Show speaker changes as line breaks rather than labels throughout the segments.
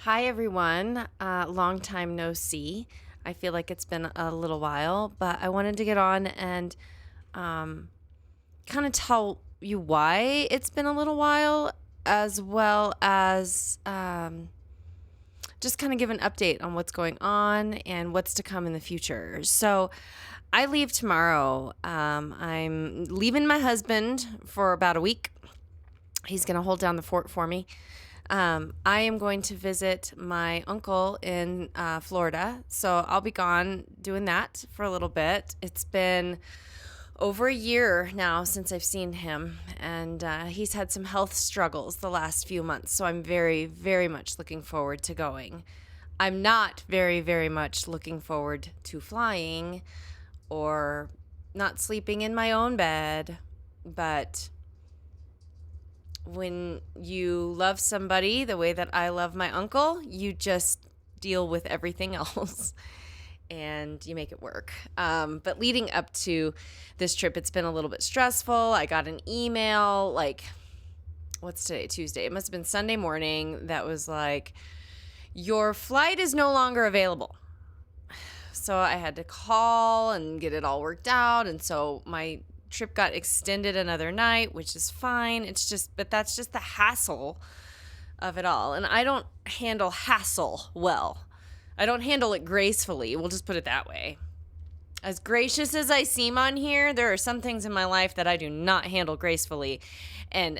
Hi, everyone. Long time no see. I feel like it's been a little while, but I wanted to get on and kind of tell you why it's been a little while, as well as just kind of give an update on what's going on and what's to come in the future. So, I leave tomorrow. I'm leaving my husband for about a week. He's going to hold down the fort for me. I am going to visit my uncle in Florida, so I'll be gone doing that for a little bit. It's been over a year now since I've seen him, and he's had some health struggles the last few months, so I'm very, very much looking forward to going. I'm not very, very much looking forward to flying or not sleeping in my own bed, but when you love somebody the way that I love my uncle, you just deal with everything else and you make it work. But leading up to this trip, it's been a little bit stressful. I got an email what's today? Tuesday. It must have been Sunday morning that was like, your flight is no longer available. So I had to call and get it all worked out. And so my trip got extended another night, which is fine. But that's just the hassle of it all. And I don't handle hassle well. I don't handle it gracefully. We'll just put it that way. As gracious as I seem on here, there are some things in my life that I do not handle gracefully. And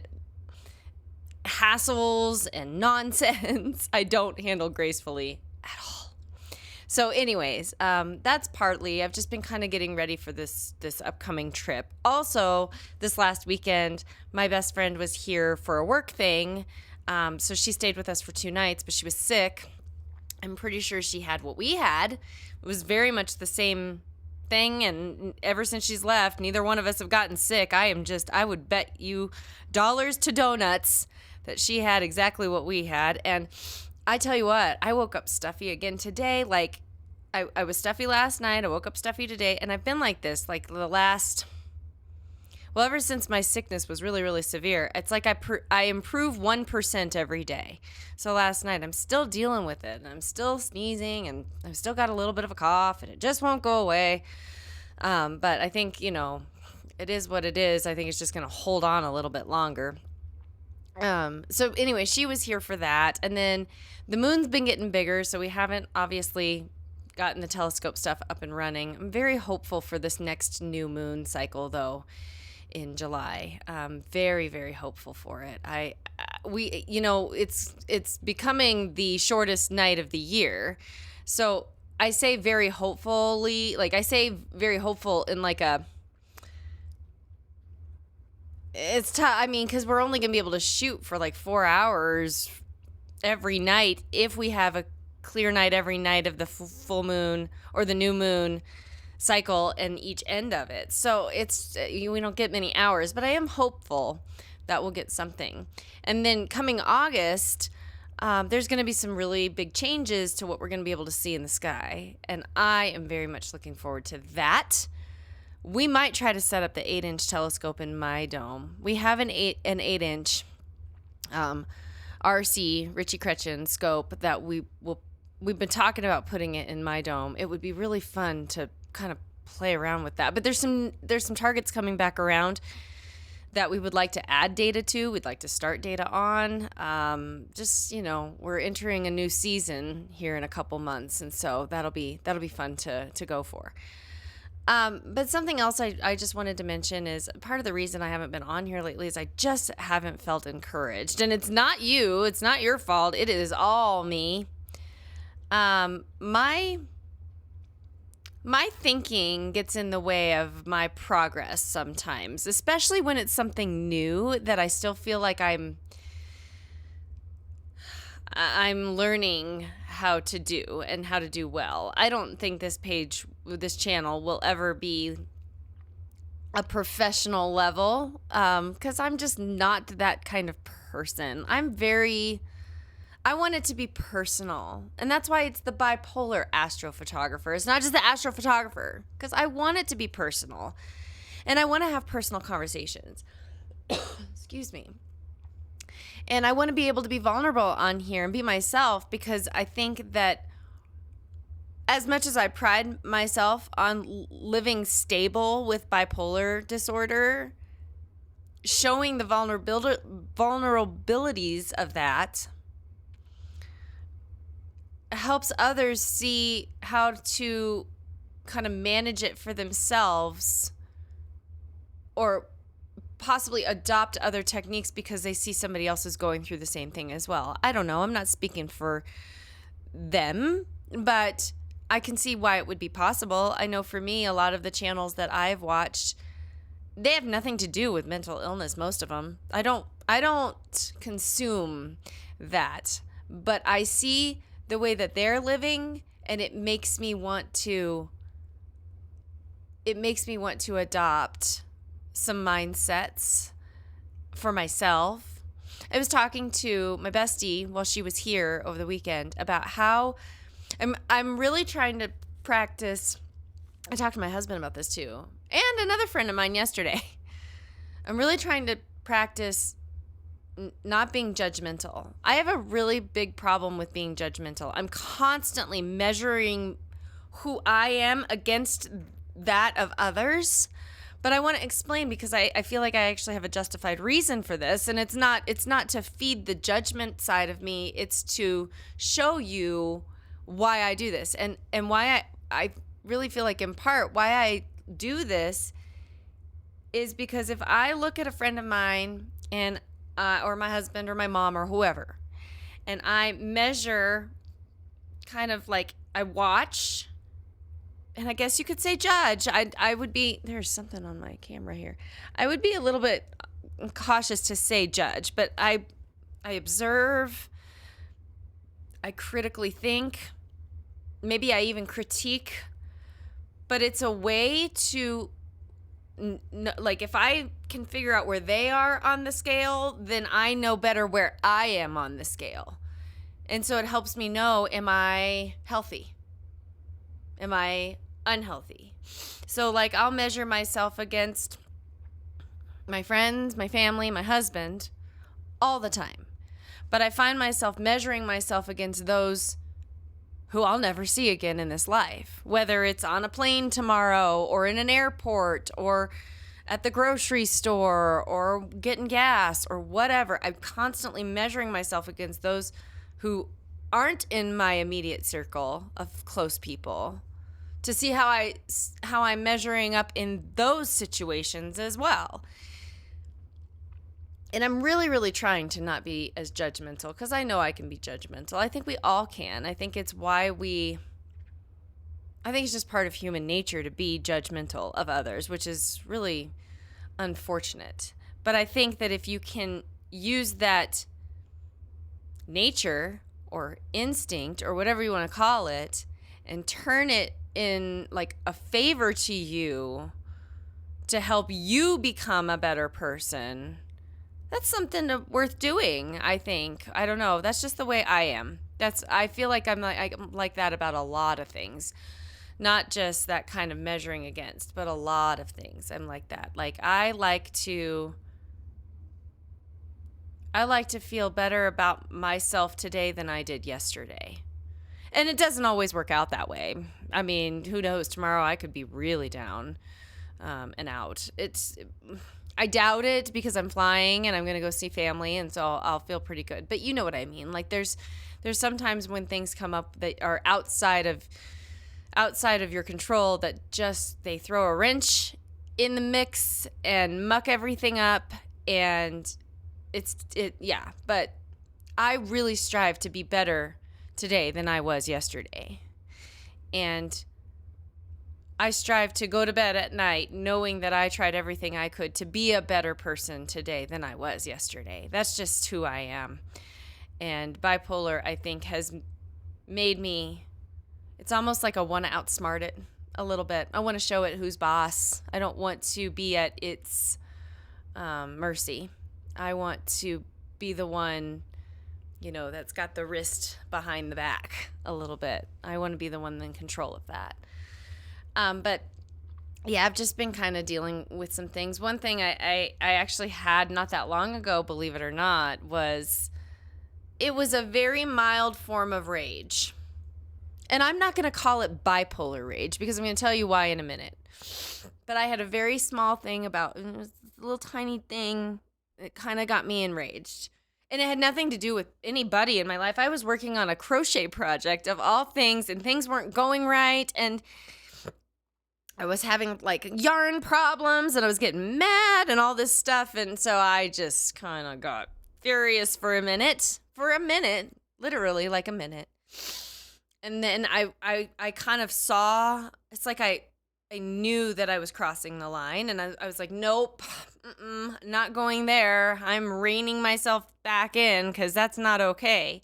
hassles and nonsense, I don't handle gracefully at all. So anyways, that's partly, I've just been kind of getting ready for this upcoming trip. Also, this last weekend, my best friend was here for a work thing. So she stayed with us for 2 nights, but she was sick. I'm pretty sure she had what we had. It was very much the same thing. And ever since she's left, neither one of us have gotten sick. I would bet you dollars to donuts that she had exactly what we had. And I tell you what, I woke up stuffy again today. Like, I was stuffy last night. I woke up stuffy today. And I've been like this, like ever since my sickness was really, really severe. It's like I improve 1% every day. So last night, I'm still dealing with it. And I'm still sneezing. And I've still got a little bit of a cough. And it just won't go away. But I think, it is what it is. I think it's just going to hold on a little bit longer. So anyway, she was here for that. And then the moon's been getting bigger, so we haven't obviously gotten the telescope stuff up and running. I'm very hopeful for this next new moon cycle, though, in July. Very, very hopeful for it. It's becoming the shortest night of the year. So I say very hopefully, like I say very hopeful in like a, it's tough. I mean, because we're only going to be able to shoot for like 4 hours every night if we have a clear night every night of the full moon or the new moon cycle and each end of it. So we don't get many hours, but I am hopeful that we'll get something. And then coming August, there's going to be some really big changes to what we're going to be able to see in the sky. And I am very much looking forward to that. We might try to set up the 8-inch telescope in my dome. We have an 8-inch RC Richie Cretchen scope that we've been talking about putting it in my dome. It would be really fun to kind of play around with that. But there's some targets coming back around that we would like to add data to. We'd like to start data on. We're entering a new season here in a couple months, and so that'll be fun to go for. But something else I just wanted to mention is part of the reason I haven't been on here lately is I just haven't felt encouraged. And it's not you. It's not your fault. It is all me. My thinking gets in the way of my progress sometimes, especially when it's something new that I still feel like I'm learning how to do and how to do well. I don't think this channel will ever be a professional level because I'm just not that kind of person. I want it to be personal. And that's why it's the Bipolar Astrophotographer. It's not just the Astrophotographer, because I want it to be personal. And I want to have personal conversations. Excuse me. And I want to be able to be vulnerable on here and be myself, because I think that as much as I pride myself on living stable with bipolar disorder, showing the vulnerabilities of that helps others see how to kind of manage it for themselves, or possibly adopt other techniques because they see somebody else is going through the same thing as well. I don't know. I'm not speaking for them, but I can see why it would be possible. I know for me, a lot of the channels that I've watched, they have nothing to do with mental illness, most of them. I don't consume that, but I see the way that they're living, and it makes me want to adopt some mindsets for myself. I was talking to my bestie while she was here over the weekend about how I'm really trying to practice. I talked to my husband about this too, and another friend of mine yesterday. I'm really trying to practice not being judgmental. I have a really big problem with being judgmental. I'm constantly measuring who I am against that of others. But I want to explain, because I feel like I actually have a justified reason for this. And it's not to feed the judgment side of me. It's to show you why I do this. And why I really feel like, in part, why I do this is because if I look at a friend of mine and or my husband or my mom or whoever, and I measure, kind of like I watch, and I guess you could say judge, I would be, there's something on my camera here. I would be a little bit cautious to say judge, but I observe, I critically think, maybe I even critique, but it's a way to, like, if I can figure out where they are on the scale, then I know better where I am on the scale. And so it helps me know, am I healthy? Am I unhealthy? So, like, I'll measure myself against my friends, my family, my husband all the time. But I find myself measuring myself against those who I'll never see again in this life, whether it's on a plane tomorrow or in an airport or at the grocery store or getting gas or whatever. I'm constantly measuring myself against those who aren't in my immediate circle of close people, to see how I'm measuring up in those situations as well. And I'm really, really trying to not be as judgmental, because I know I can be judgmental. I think we all can. I think it's just part of human nature to be judgmental of others, which is really unfortunate. But I think that if you can use that nature or instinct or whatever you want to call it and turn it in like a favor to you to help you become a better person, that's something worth doing, I think. I don't know. That's just the way I am. I feel like I'm like that about a lot of things. Not just that kind of measuring against, but a lot of things. I'm like that. Like, I like to feel better about myself today than I did yesterday. And it doesn't always work out that way. I mean, who knows? Tomorrow I could be really down and out. I doubt it, because I'm flying and I'm going to go see family, and so I'll feel pretty good. But you know what I mean. Like, there's sometimes when things come up that are outside of your control, that just, they throw a wrench in the mix and muck everything up, and yeah. But I really strive to be better today than I was yesterday. And I strive to go to bed at night knowing that I tried everything I could to be a better person today than I was yesterday. That's just who I am. And bipolar, I think, has made me, it's almost like I want to outsmart it a little bit. I want to show it who's boss. I don't want to be at its mercy. I want to be the one, that's got the wrist behind the back a little bit. I want to be the one in control of that. But yeah, I've just been kind of dealing with some things. One thing I actually had not that long ago, believe it or not, was it was a very mild form of rage. And I'm not going to call it bipolar rage because I'm going to tell you why in a minute. But I had a very small thing about, it was a little tiny thing that kind of got me enraged. And it had nothing to do with anybody in my life. I was working on a crochet project of all things, and things weren't going right. And I was having like yarn problems, and I was getting mad and all this stuff. And so I just kind of got furious for a minute, literally like a minute. And then I kind of saw, it's like I knew that I was crossing the line, and I was like, nope, not going there. I'm reining myself back in because that's not okay.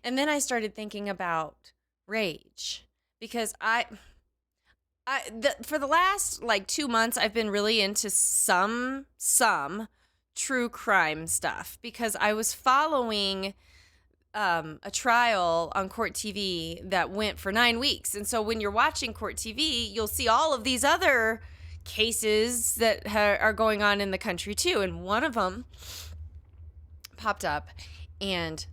And then I started thinking about rage because for the last like 2 months, I've been really into some true crime stuff because I was following a trial on Court TV that went for 9 weeks. And so when you're watching Court TV, you'll see all of these other cases that are going on in the country too. And one of them popped up, and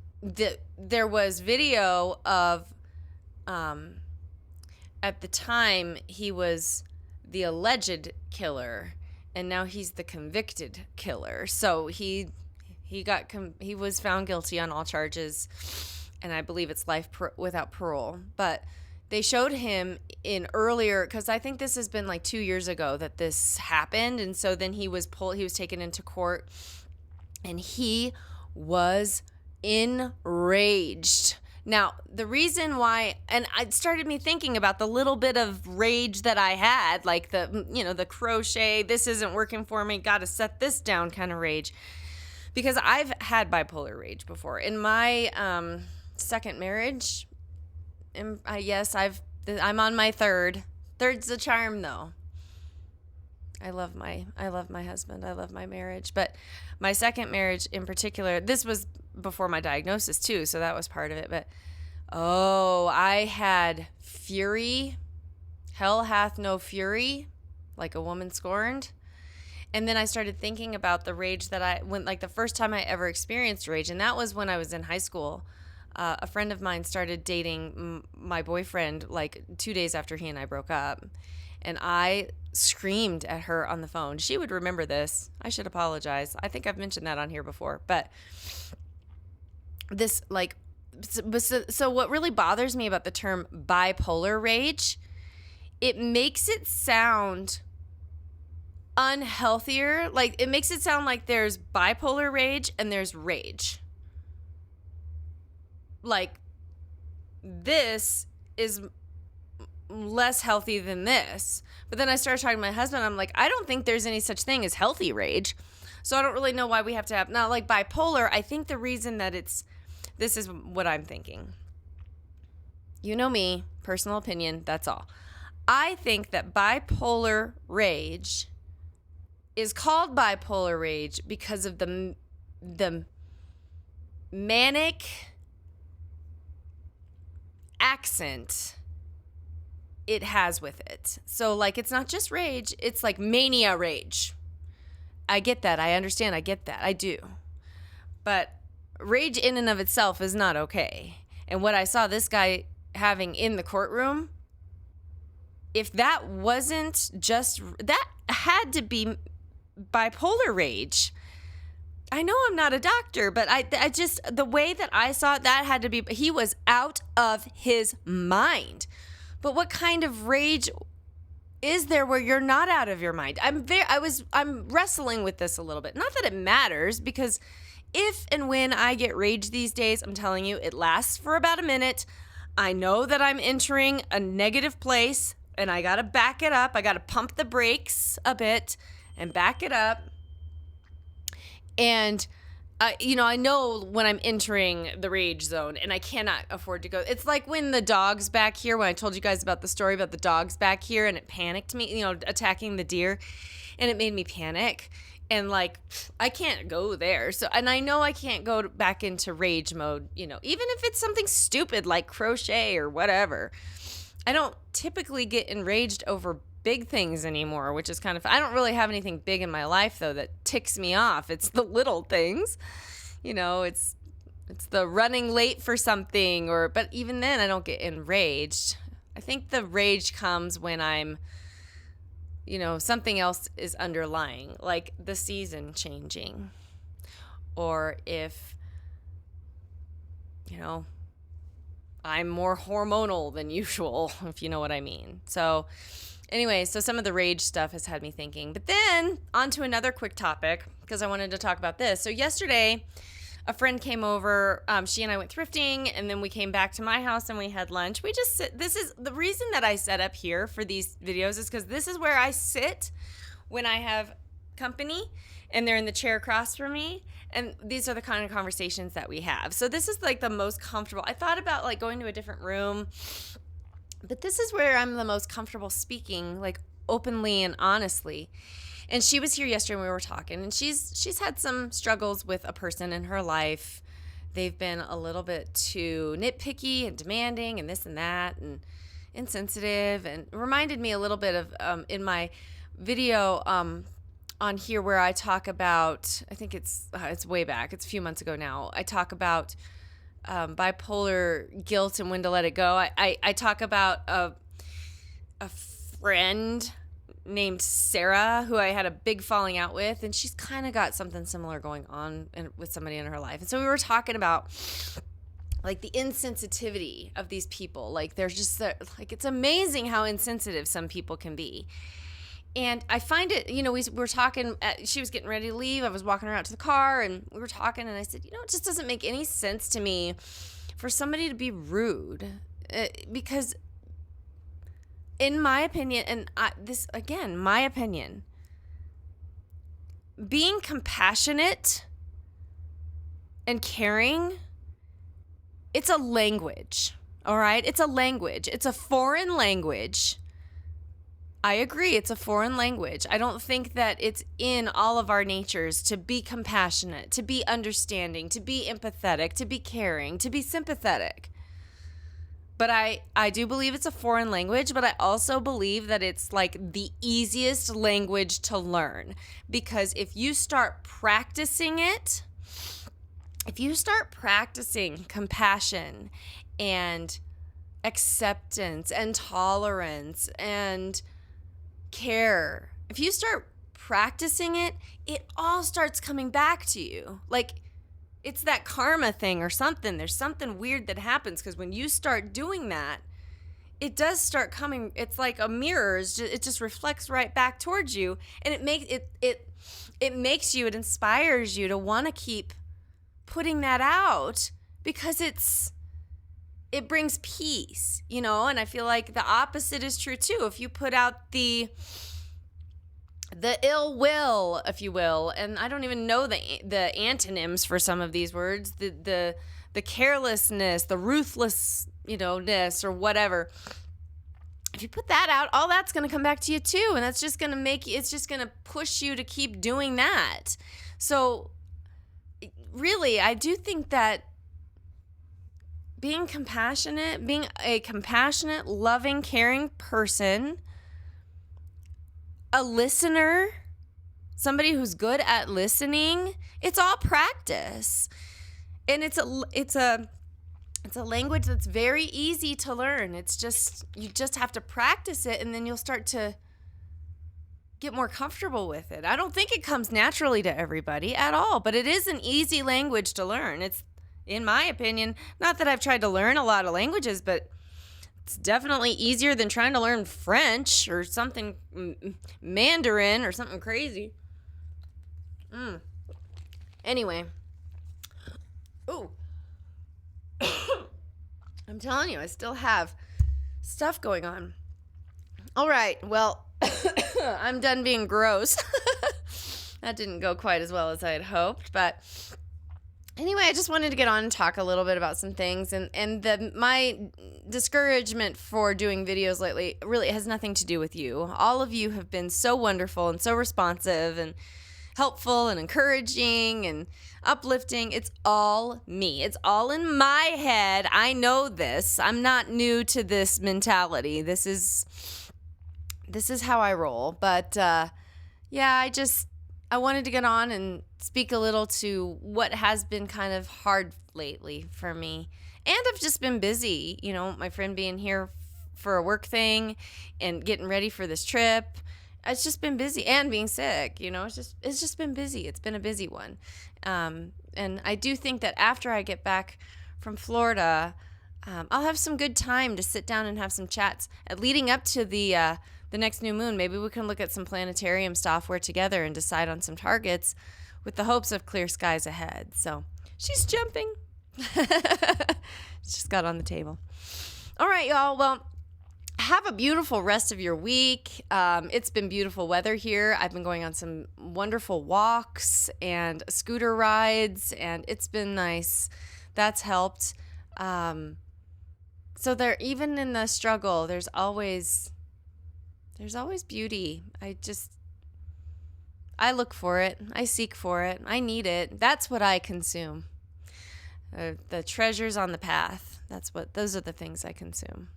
there was video of, at the time, he was the alleged killer, and now he's the convicted killer. So he was found guilty on all charges, and I believe it's life without parole. But they showed him in earlier, because I think this has been like 2 years ago that this happened, and so then he was taken into court, and he was enraged. Now, the reason why, and it started me thinking about the little bit of rage that I had, like the crochet, this isn't working for me, got to set this down kind of rage. Because I've had bipolar rage before. In my second marriage, yes, I'm on my third. Third's the charm, though. I love my husband. I love my marriage. But my second marriage in particular, this was before my diagnosis too, so that was part of it. But I had fury. Hell hath no fury, like a woman scorned. And then I started thinking about the rage that the first time I ever experienced rage, and that was when I was in high school. A friend of mine started dating my boyfriend like 2 days after he and I broke up. And I screamed at her on the phone. She would remember this. I should apologize. I think I've mentioned that on here before. But this, like, so what really bothers me about the term bipolar rage, it makes it sound unhealthier. Like, it makes it sound like there's bipolar rage and there's rage. Like, this is less healthy than this. But then I started talking to my husband. I'm like, I don't think there's any such thing as healthy rage. So I don't really know why we have to have, now, like bipolar, I think the reason that this is what I'm thinking. You know me, personal opinion, that's all. I think that bipolar rage is called bipolar rage because of the manic accent it has with it. So, like, it's not just rage, it's like mania rage. I get that. I understand. I get that. I do. But rage in and of itself is not okay. And what I saw this guy having in the courtroom, if that wasn't just, that had to be bipolar rage. I know I'm not a doctor, but I just, the way that I saw it, that had to be, he was out of his mind. But what kind of rage is there where you're not out of your mind? I'm wrestling with this a little bit. Not that it matters, because if and when I get rage these days, I'm telling you, it lasts for about a minute. I know that I'm entering a negative place, and I got to back it up. I got to pump the brakes a bit and back it up. And, I know when I'm entering the rage zone, and I cannot afford to go. It's like when the dog's back here, when I told you guys about the story about the dogs back here, and it panicked me, attacking the deer, and it made me panic. And, like, I can't go there. So, and I know I can't go back into rage mode, even if it's something stupid like crochet or whatever. I don't typically get enraged over big things anymore, which is kind of, I don't really have anything big in my life though that ticks me off. It's the little things, it's the running late for something, but even then I don't get enraged. I think the rage comes when I'm, something else is underlying, like the season changing, or if, I'm more hormonal than usual, if you know what I mean. So anyway, some of the rage stuff has had me thinking. But then on to another quick topic, because I wanted to talk about this. So yesterday, a friend came over. She and I went thrifting, and then we came back to my house and we had lunch. We just sit. This is the reason that I set up here for these videos, is because this is where I sit when I have company and they're in the chair across from me. And these are the kind of conversations that we have. So this is like the most comfortable. I thought about like going to a different room, but this is where I'm the most comfortable speaking, like openly and honestly. And she was here yesterday when we were talking, and she's had some struggles with a person in her life. They've been a little bit too nitpicky and demanding and this and that and insensitive, and reminded me a little bit of in my video on here where I talk about, I think it's way back, it's a few months ago now, I talk about bipolar guilt and when to let it go. I talk about a friend named Sarah who I had a big falling out with, and she's kind of got something similar going on with somebody in her life. And so we were talking about like the insensitivity of these people. Like they're just like, it's amazing how insensitive some people can be. And I find it, we were talking, she was getting ready to leave. I was walking her out to the car, and we were talking, and I said, it just doesn't make any sense to me for somebody to be rude, because in my opinion, and my opinion, being compassionate and caring, it's a language, all right? It's a language. It's a foreign language. I agree, it's a foreign language. I don't think that it's in all of our natures to be compassionate, to be understanding, to be empathetic, to be caring, to be sympathetic. But I do believe it's a foreign language, but I also believe that it's like the easiest language to learn. Because if you start practicing it, if you start practicing compassion and acceptance and tolerance and care, if you start practicing it, it all starts coming back to you. Like it's that karma thing or something. There's something weird that happens because when you start doing that, it does start coming. It's like a mirror. It just reflects right back towards you, and it makes you. It inspires you to want to keep putting that out because it brings peace, and I feel like the opposite is true too. If you put out the ill will, if you will, and I don't even know the antonyms for some of these words, the carelessness, the ruthless, ness or whatever. If you put that out, all that's going to come back to you too, and that's just going to it's just going to push you to keep doing that. So really, I do think that being a compassionate, loving, caring person, a listener, somebody who's good at listening, it's all practice. And it's a language that's very easy to learn. It's just, you just have to practice it, and then you'll start to get more comfortable with it. I don't think it comes naturally to everybody at all, but it is an easy language to learn. It's, in my opinion, not that I've tried to learn a lot of languages, but it's definitely easier than trying to learn French or something, Mandarin or something crazy. Anyway. Ooh. I'm telling you, I still have stuff going on. All right, well, I'm done being gross. That didn't go quite as well as I had hoped, but anyway, I just wanted to get on and talk a little bit about some things, and my discouragement for doing videos lately really has nothing to do with you. All of you have been so wonderful and so responsive and helpful and encouraging and uplifting. It's all me. It's all in my head. I know this. I'm not new to this mentality. This is this is how I roll. But yeah, I wanted to get on and speak a little to what has been kind of hard lately for me. And I've just been busy, my friend being here for a work thing and getting ready for this trip. It's just been busy, and being sick, it's just been busy. It's been a busy one. And I do think that after I get back from Florida, I'll have some good time to sit down and have some chats. Leading up to the next new moon, maybe we can look at some planetarium software together and decide on some targets with the hopes of clear skies ahead. So she's jumping. Just got on the table. All right, y'all. Well, have a beautiful rest of your week. It's been beautiful weather here. I've been going on some wonderful walks and scooter rides, and it's been nice. That's helped. So there, even in the struggle, there's always beauty. I look for it. I seek for it. I need it. That's what I consume. The treasures on the path. Those are the things I consume.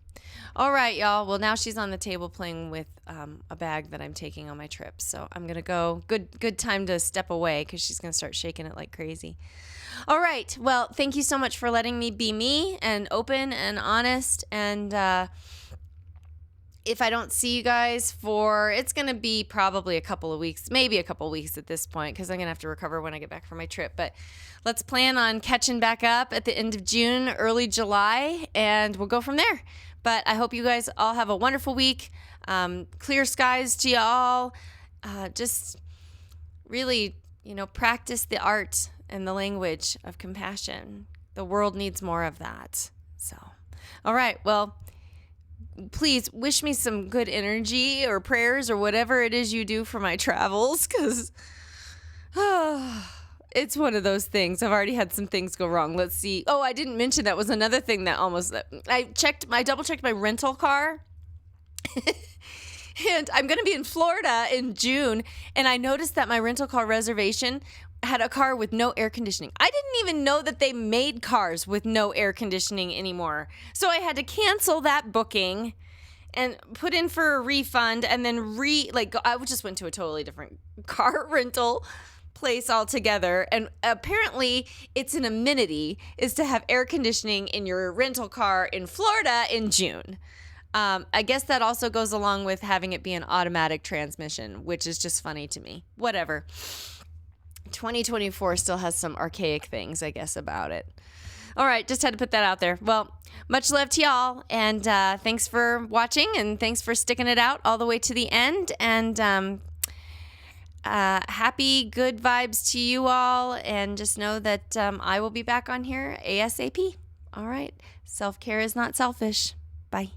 All right, y'all. Well, now she's on the table playing with a bag that I'm taking on my trip. So I'm going to go. Good time to step away because she's going to start shaking it like crazy. All right. Well, thank you so much for letting me be me and open and honest. And if I don't see you guys it's going to be probably a couple of weeks, maybe a couple of weeks at this point, because I'm going to have to recover when I get back from my trip. But let's plan on catching back up at the end of June, early July, and we'll go from there. But I hope you guys all have a wonderful week. Clear skies to y'all. Just really, practice the art and the language of compassion. The world needs more of that. So, all right. Well, please wish me some good energy or prayers or whatever it is you do for my travels, because it's one of those things. I've already had some things go wrong. Let's see. Oh, I didn't mention that was another thing that I double checked my rental car. And I'm going to be in Florida in June, and I noticed that my rental car reservation had a car with no air conditioning. I didn't even know that they made cars with no air conditioning anymore. So I had to cancel that booking and put in for a refund, and then I just went to a totally different car rental place altogether. And apparently it's an amenity is to have air conditioning in your rental car in Florida in June. I guess that also goes along with having it be an automatic transmission, which is just funny to me. Whatever. 2024 still has some archaic things, I guess, about it. All right, just had to put that out there. Well, much love to y'all, and thanks for watching, and thanks for sticking it out all the way to the end, and happy good vibes to you all, and just know that I will be back on here ASAP. All right, self-care is not selfish. Bye.